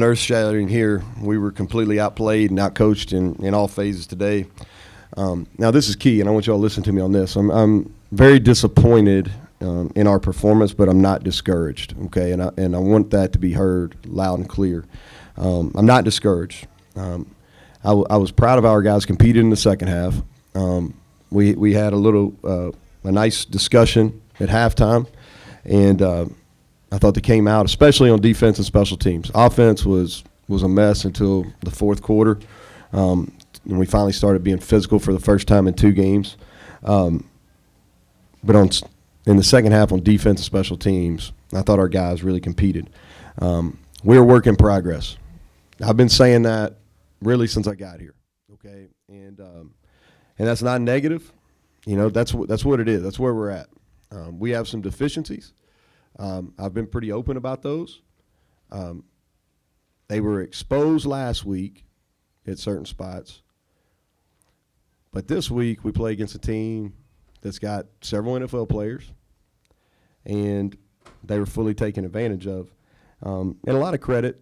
Earth-shattering here. We were completely outplayed and outcoached in all phases today. Now, this is key, and I want you all to listen to me on this. I'm very disappointed in our performance, but I'm not discouraged, okay? And I want that to be heard loud and clear. I'm not discouraged. I was proud of how our guys competed in the second half. We had a nice discussion at halftime, and I thought they came out, especially on defense and special teams. Offense was a mess until the fourth quarter, when we finally started being physical for the first time in 2 games. But in the second half on defense and special teams, I thought our guys really competed. We're a work in progress. I've been saying that really since I got here, okay? And that's not negative. You know, that's what it is. That's where we're at. We have some deficiencies. I've been pretty open about those. They were exposed last week at certain spots. But this week we play against a team that's got several NFL players, and they were fully taken advantage of. And a lot of credit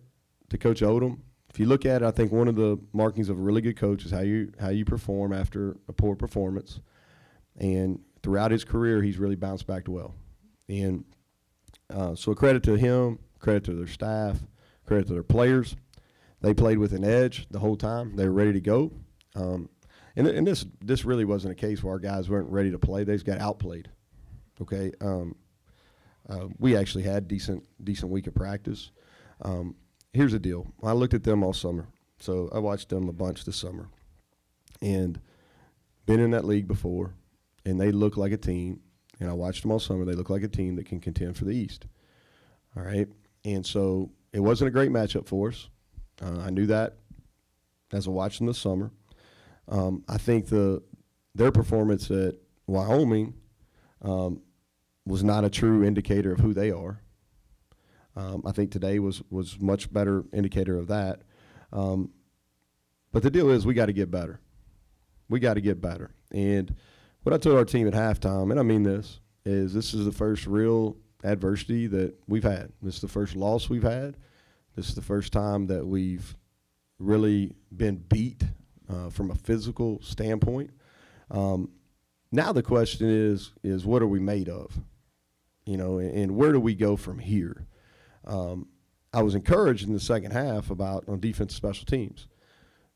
to Coach Odom. If you look at it, I think one of the markings of a really good coach is how you perform after a poor performance. And throughout his career, he's really bounced back well. And so credit to him, credit to their staff, credit to their players. They played with an edge the whole time. They were ready to go. And this really wasn't a case where our guys weren't ready to play. They just got outplayed. Okay. We actually had decent week of practice. Here's the deal. I looked at them all summer. So I watched them a bunch this summer. And been in that league before, and they look like a team. And I watched them all summer. They look like a team that can contend for the East. All right. And so it wasn't a great matchup for us. I knew that as I watched them this summer. I think their performance at Wyoming was not a true indicator of who they are. I think today was much better indicator of that. But the deal is we got to get better. We got to get better. And what I told our team at halftime, and I mean this is the first real adversity that we've had. This is the first loss we've had. This is the first time that we've really been beat from a physical standpoint. Now the question is what are we made of? You know, and where do we go from here? I was encouraged in the second half on defense and special teams.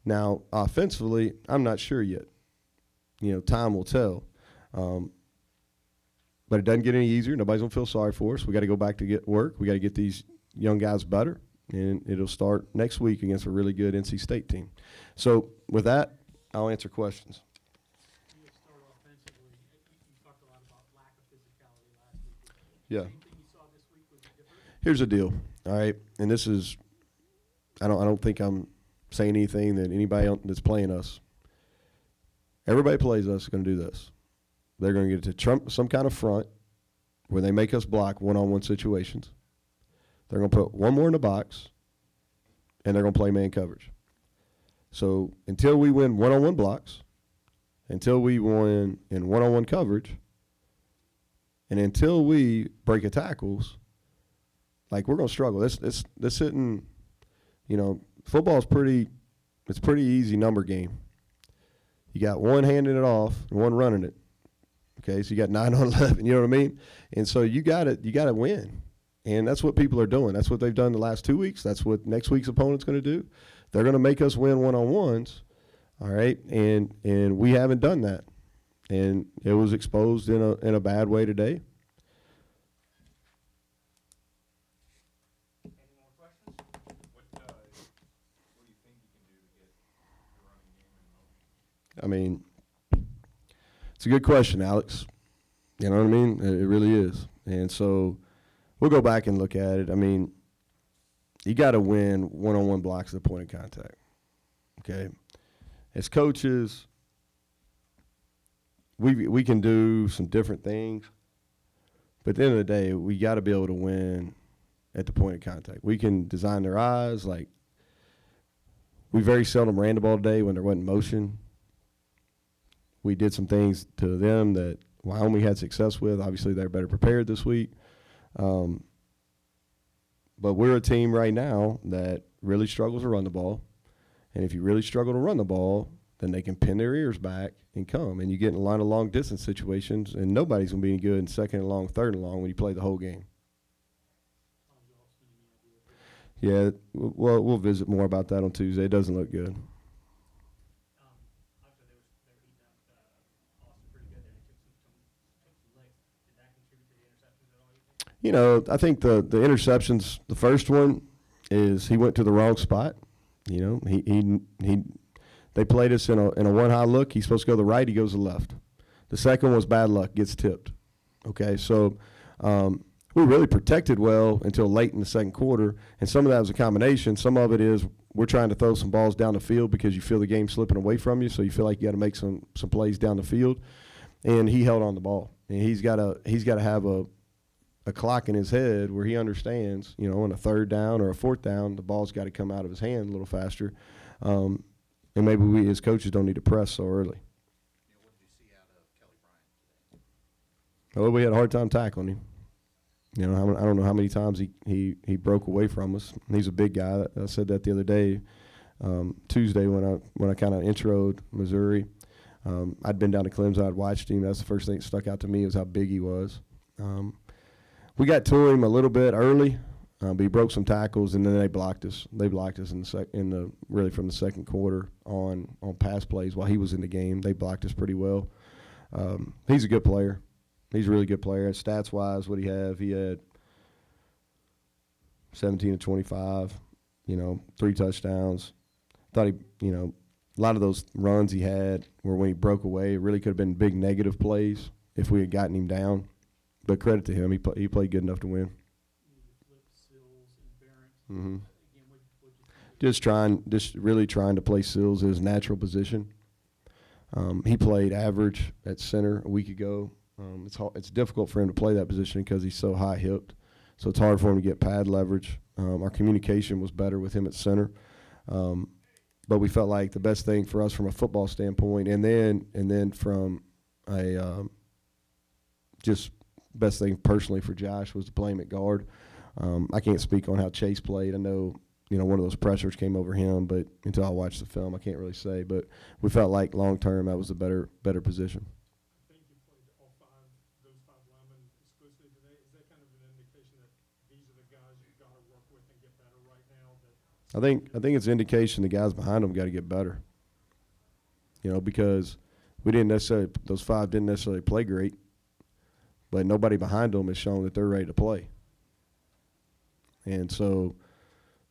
Now, offensively, I'm not sure yet. You know, time will tell. But it doesn't get any easier. Nobody's going to feel sorry for us. We got to go back to get work. We got to get these young guys better, and it'll start next week against a really good NC State team. So with that, I'll answer questions. You start offensively. You talked a lot about lack of physicality last week. Yeah. Anything you saw this week was different? Here's the deal, all right? And this is I don't think I'm saying anything that anybody else that's playing us. Everybody plays us is going to do this. They're going to get to some kind of front where they make us block one-on-one situations. They're going to put one more in the box, and they're going to play man coverage. So until we win one-on-one blocks, until we win in one-on-one coverage, and until we break a tackles, like we're going to struggle. This hitting, you know, football is it's pretty easy number game. You got one handing it off and one running it. Okay, so you got 9 on 11, you know what I mean? And so you got to win. And that's what people are doing. That's what they've done the last 2 weeks. That's what next week's opponent's going to do. They're going to make us win one-on-ones, all right? And we haven't done that. And it was exposed in a bad way today. Any more questions? What do you think you can do to get the running game in motion? I mean, it's a good question, Alex. You know what I mean? It really is. And so we'll go back and look at it. I mean, you got to win one-on-one blocks at the point of contact, okay? As coaches, we can do some different things, but at the end of the day, we got to be able to win at the point of contact. We can design their eyes. Like, we very seldom ran the ball today when there wasn't motion. We did some things to them that Wyoming had success with. Obviously, they're better prepared this week. But we're a team right now that really struggles to run the ball. And if you really struggle to run the ball, then they can pin their ears back and come. And you get in a line of long distance situations, and nobody's going to be any good in second and long, third and long when you play the whole game. Yeah, well, we'll visit more about that on Tuesday. It doesn't look good. Obviously they were beating up Austin pretty good there. They took some licks. Did that contribute to the interceptions at all, you think? You know, I think the interceptions, the first one is he went to the wrong spot. You know, they played us in a one high look. He's supposed to go to the right. He goes to the left. The second one was bad luck, gets tipped. Okay, so we really protected well until late in the second quarter, and some of that was a combination. Some of it is we're trying to throw some balls down the field because you feel the game slipping away from you, so you feel like you got to make some plays down the field. And he held on the ball, and he's got to have a clock in his head where he understands, you know, on a third down or a fourth down, the ball's got to come out of his hand a little faster. And maybe we as coaches don't need to press so early. You know, what did you see out of Kelly Bryant today? Well, we had a hard time tackling him. You know, I don't know how many times he broke away from us. He's a big guy. I said that the other day, Tuesday when I kind of introed Missouri. I'd been down to Clemson. I'd watched him. That's the first thing that stuck out to me is how big he was. We got to him a little bit early, but he broke some tackles, and then they blocked us. They blocked us really from the second quarter on pass plays while he was in the game. They blocked us pretty well. He's a good player. He's a really good player. Stats-wise, what he had 17 to 25, 3 touchdowns. Thought a lot of those runs he had were when he broke away. It really could have been big negative plays if we had gotten him down. But credit to him, he played good enough to win. Sills and Barrett. Mm-hmm. Again, what'd you think? Just really trying to play Sills in his natural position. He played average at center a week ago. It's difficult for him to play that position because he's so high hipped. So it's hard for him to get pad leverage. Our communication was better with him at center. But we felt like the best thing for us from a football standpoint, and then from a just best thing personally for Josh was to play him at guard. I can't speak on how Chase played. I know one of those pressures came over him, but until I watched the film, I can't really say. But we felt like long term that was a better position. I think you played those five linemen exclusively today. Is that kind of an indication that these are the guys you've got to work with and get better right now? I think it's an indication the guys behind them got to get better. Because those five didn't necessarily play great, but nobody behind them has shown that they're ready to play. And so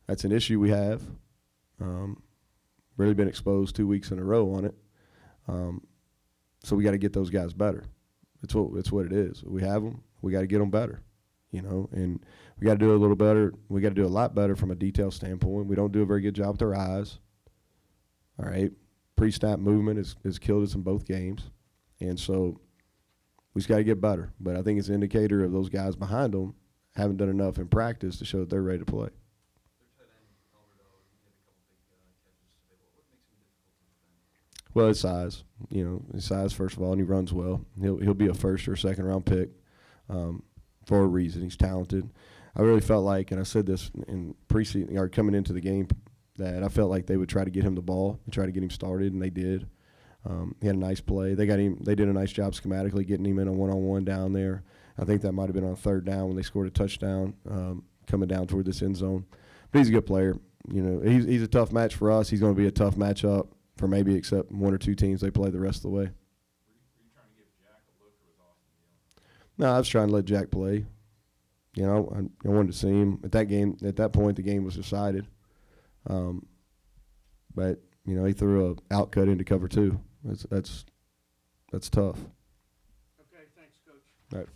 that's an issue we have. Really been exposed 2 weeks in a row on it. So we got to get those guys better. It's what it is. We have them. We got to get them better. And we got to do a little better. We got to do a lot better from a detail standpoint. We don't do a very good job with our eyes. All right. Pre-snap movement has killed us in both games. And so we just got to get better. But I think it's an indicator of those guys behind them haven't done enough in practice to show that they're ready to play. Their tight end, Alvarado, he had a couple big catches today. What makes him difficult to defend? Well, his size. His size, first of all, and he runs well. He'll be a first or second round pick for a reason. He's talented. I really felt like, and I said this in preseason or coming into the game, that I felt like they would try to get him the ball and try to get him started, and they did. He had a nice play. They did a nice job schematically getting him in a one-on-one down there. I think that might have been on third down when they scored a touchdown coming down toward this end zone. But he's a good player. He's a tough match for us. He's going to be a tough matchup for maybe except one or two teams they play the rest of the way. Were you trying to give Jack a look, or was Austin dealing? No, I was trying to let Jack play. I wanted to see him. At that point, the game was decided. But he threw a out cut into cover 2. That's tough. Okay, thanks, Coach. All right.